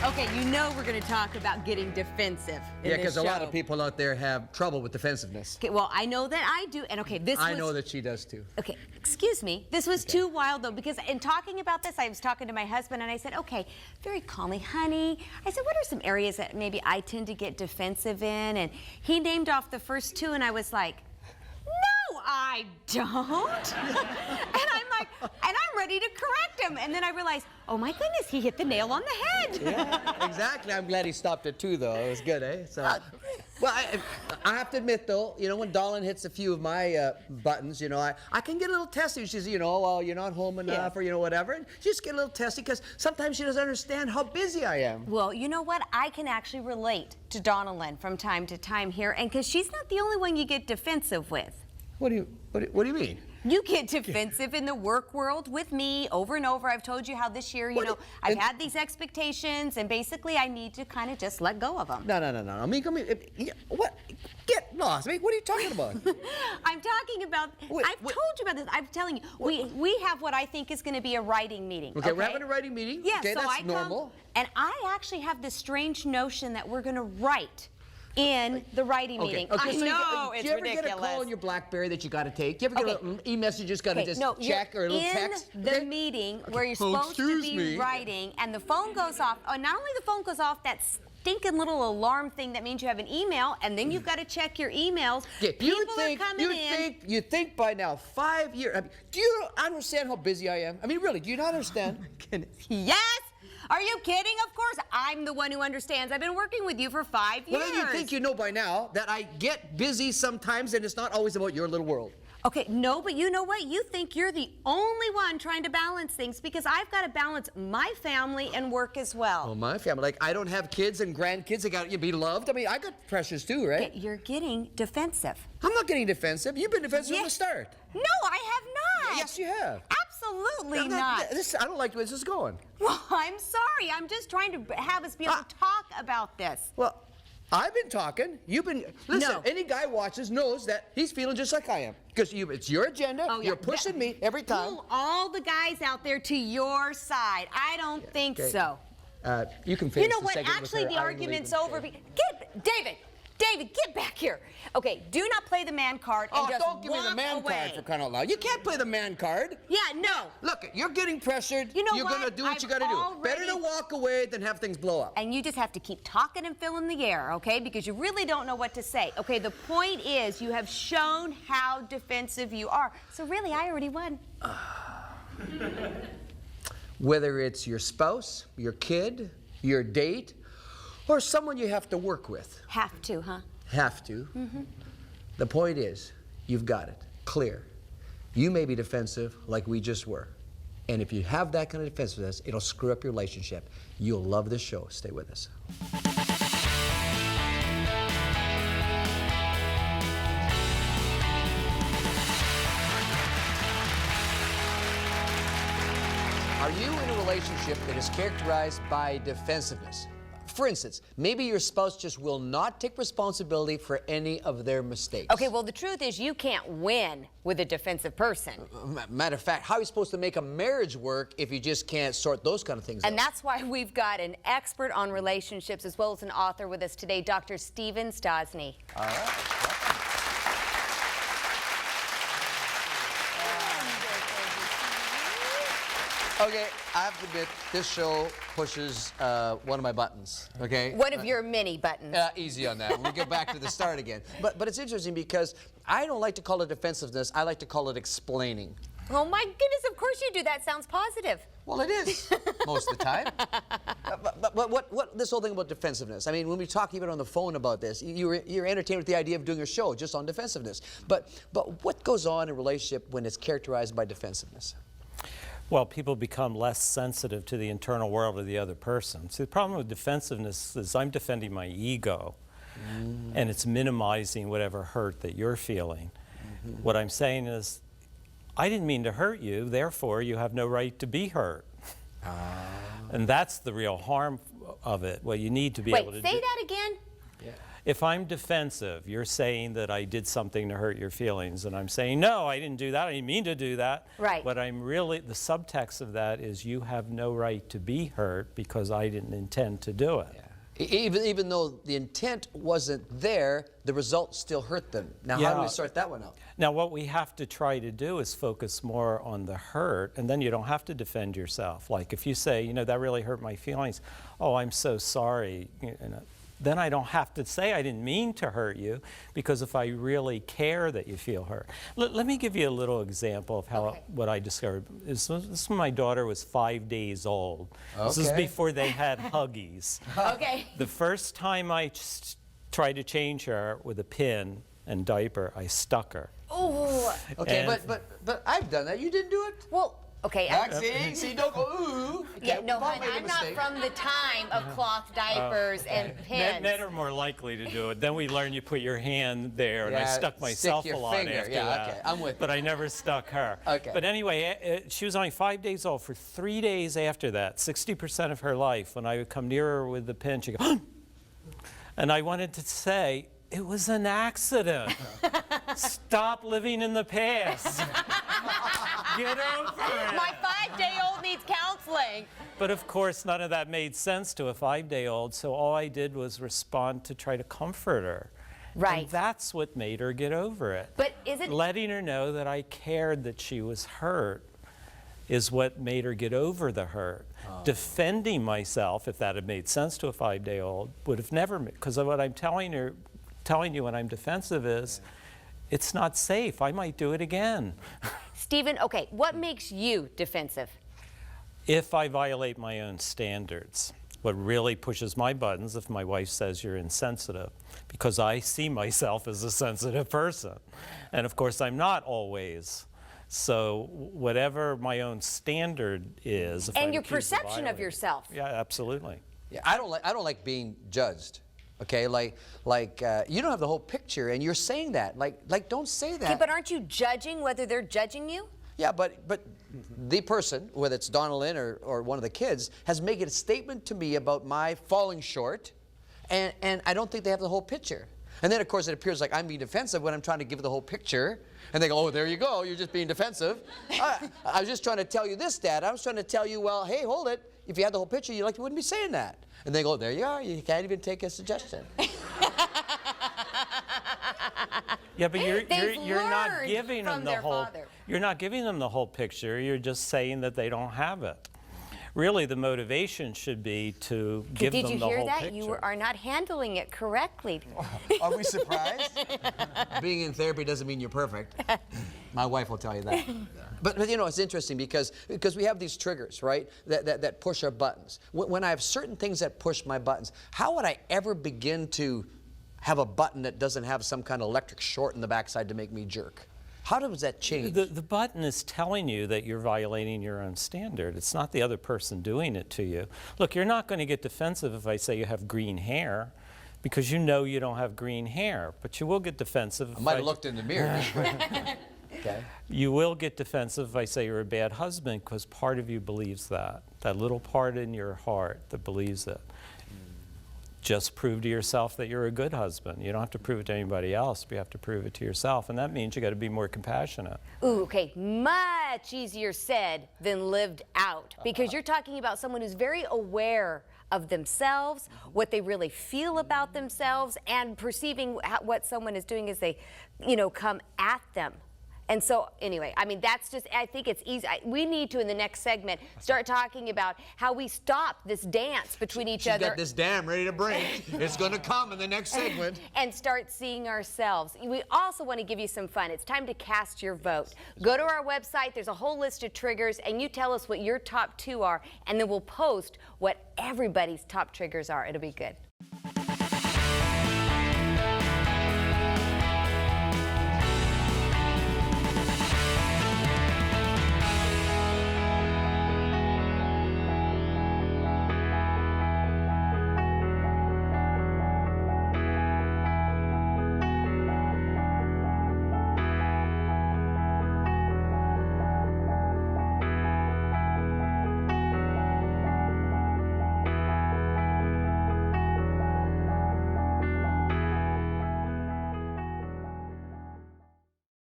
Okay, you know we're going to talk about getting defensive in Yeah, this because a lot of show. people out there have trouble with defensiveness. Okay, well, I know that I do, and okay, I know that she does too. Okay, excuse me. This was too wild, though, because in talking about this, I was talking to my husband, and I said, okay, very calmly, honey, I said, what are some areas that maybe I tend to get defensive in? And he named off the first two, and I was like, no, I don't. And I'm like, and I'm ready to correct him. And then I realized, oh my goodness, he hit the nail on the head. Yeah, exactly. I'm glad he stopped it too, though. It was good, eh? So, well, I have to admit, though, you know, when Dawn hits a few of my buttons, you know, I can get a little testy. She's, you know, well, you're not home enough, or, you know, whatever. And she just get a little testy because sometimes she doesn't understand how busy I am. Well, you know what? I can actually relate to Donalyn from time to time here, and because she's not the only one you get defensive with. What do you mean? You get defensive in the work world with me over and over. I've told you how this year, you know, I've had these expectations, and basically I need to kind of just let go of them. No. I mean, what? Get lost. I mean, what are you talking about? I'm talking about, I've told you about this. I'm telling you, we have what I think is going to be a writing meeting. Okay, we're having a writing meeting. Yeah, okay, so that's normal. And I actually have this strange notion that we're going to write in the writing meeting. Okay, I so know, it's ridiculous. Do you ever get a call on your BlackBerry that you got to take? Do you ever get an e-message you just got to just check or a little text? In the meeting where you're supposed to be writing, and the phone goes off. Oh, not only the phone goes off, that stinking little alarm thing that means you have an email, and then you've got to check your emails. Yeah, People are coming in. You think by now, 5 years. I mean, do you understand how busy I am? I mean, really, do you not understand? Oh my goodness. Yes. Are you kidding? Of course, I'm the one who understands. I've been working with you for 5 years. Well, then you think you know by now that I get busy sometimes, and it's not always about your little world. Okay, no, but you know what? You think you're the only one trying to balance things because I've got to balance my family and work as well. Oh, my family. Like, I don't have kids and grandkids. I got to be loved. I mean, I got pressures too, right? You're getting defensive. I'm not getting defensive. You've been defensive from the start. No, I have not. Yes, you have. Absolutely not. I don't like where this is going. Well, I'm sorry. I'm just trying to have us be able to talk about this. Well, I've been talking. You've been... Listen, any guy watches knows that he's feeling just like I am. Because it's your agenda. Oh, yeah. You're pushing me every time. Pull all the guys out there to your side. I don't think so. You can finish. You know what? Actually, the argument's over. David, get back here. Okay, do not play the man card and just don't give me the man card for crying out loud. You can't play the man card. Yeah, no. Look, you're getting pressured. You know you're going to do what you got to do. Better to walk away than have things blow up. And you just have to keep talking and filling the air, okay? Because you really don't know what to say. Okay, the point is you have shown how defensive you are. So really, I already won. Whether it's your spouse, your kid, your date, or someone you have to work with. Have to, huh? Have to. Mm-hmm. The point is, you've got it. Clear. You may be defensive like we just were. And if you have that kind of defensiveness, it'll screw up your relationship. You'll love this show. Stay with us. Are you in a relationship that is characterized by defensiveness? For instance, maybe your spouse just will not take responsibility for any of their mistakes. Okay, well, the truth is you can't win with a defensive person. Matter of fact, how are you supposed to make a marriage work if you just can't sort those kind of things out? And that's why we've got an expert on relationships as well as an author with us today, Dr. Stosny. All right. Okay, I have to admit, this show pushes one of my buttons, okay? One of your many buttons. Easy on that. We'll get back to the start again. But it's interesting because I don't like to call it defensiveness. I like to call it explaining. Oh, my goodness, of course you do. That sounds positive. Well, it is, most of the time. But what this whole thing about defensiveness, I mean, when we talk even on the phone about this, you're entertained with the idea of doing a show just on defensiveness. But what goes on in a relationship when it's characterized by defensiveness? Well, people become less sensitive to the internal world of the other person. See, the problem with defensiveness is I'm defending my ego, and it's minimizing whatever hurt that you're feeling. What I'm saying is, I didn't mean to hurt you, therefore you have no right to be hurt. And that's the real harm of it. What you need to be able to do. Wait, say that again? If I'm defensive, you're saying that I did something to hurt your feelings, and I'm saying, no, I didn't do that, I didn't mean to do that. Right. What I'm really, the subtext of that is you have no right to be hurt because I didn't intend to do it. Yeah. Even though the intent wasn't there, the result still hurt them. Now, how do we sort that one out? Now, what we have to try to do is focus more on the hurt, and then you don't have to defend yourself. Like if you say, you know, that really hurt my feelings, oh, I'm so sorry, you know, then I don't have to say I didn't mean to hurt you, because if I really care that you feel hurt. Let me give you a little example of how what I discovered. This was when my daughter was 5 days old. This was before they had Huggies. Okay. The first time I tried to change her with a pin and diaper, I stuck her. Oh. Okay, And- but I've done that. You didn't do it? Well, okay. See, don't go, ooh. Yeah, Okay, no, Bob hon, made a I'm not mistake. from the time of cloth diapers and pins. Men are more likely to do it. Then we learn you put your hand there, and I Yeah, stuck stick myself your a lot finger. after Yeah, that. okay, I'm with you. But I never stuck her. Okay. But anyway, she was only 5 days old. For 3 days after that, 60% of her life, when I would come near her with the pin, she'd go, and I wanted to say, it was an accident. Stop living in the past. Get over it. My 5-day-old needs counseling. But of course, none of that made sense to a 5-day-old, so all I did was respond to try to comfort her. Right. And that's what made her get over it. But is it... Letting her know that I cared that she was hurt is what made her get over the hurt. Defending myself, if that had made sense to a 5-day-old, would have never, because what I'm telling you when I'm defensive is, it's not safe. I might do it again. Stephen, okay, what makes you defensive? If I violate my own standards. What really pushes my buttons if my wife says you're insensitive, because I see myself as a sensitive person. And of course, I'm not always. So whatever my own standard is. If And I'm your accused of perception of violating it. yourself. Yeah, absolutely. Yeah, I don't like being judged. Okay, like you don't have the whole picture, and you're saying that. Like don't say that. Okay, but aren't you judging whether they're judging you? Yeah, but the person, whether it's Donna Lynn or one of the kids, has made a statement to me about my falling short, and I don't think they have the whole picture. And then, of course, it appears like I'm being defensive when I'm trying to give the whole picture. And they go, oh, there you go, you're just being defensive. I was just trying to tell you this, Dad. I was trying to tell you, well, hey, hold it. If you had the whole picture, you wouldn't be saying that. And they go, there you are. You can't even take a suggestion. Yeah, but you're not learned giving them from the their whole. father. You're not giving them the whole picture. You're just saying that they don't have it. Really, the motivation should be to give Did them you the hear whole that? picture. You are not handling it correctly. Are we surprised? Being in therapy doesn't mean you're perfect. My wife will tell you that. But you know, it's interesting because we have these triggers, right, that push our buttons. When I have certain things that push my buttons, how would I ever begin to have a button that doesn't have some kind of electric short in the backside to make me jerk? How does that change? The button is telling you that you're violating your own standard. It's not the other person doing it to you. Look, you're not going to get defensive if I say you have green hair, because you know you don't have green hair. But you will get defensive. I might have looked in the mirror. Okay. You will get defensive if I say you're a bad husband, because part of you believes that. That little part in your heart that believes it. Just prove to yourself that you're a good husband. You don't have to prove it to anybody else, but you have to prove it to yourself. And that means you got to be more compassionate. Ooh, okay, much easier said than lived out, because you're talking about someone who's very aware of themselves, what they really feel about themselves, and perceiving what someone is doing as they, come at them. And so, anyway, I mean, that's just, I think it's easy. We need to, in the next segment, start talking about how we stop this dance between each other. She's got this dam ready to break. It's going to come in the next segment. And start seeing ourselves. We also want to give you some fun. It's time to cast your vote. Go to our website. There's a whole list of triggers, and you tell us what your top 2 are, and then we'll post what everybody's top triggers are. It'll be good.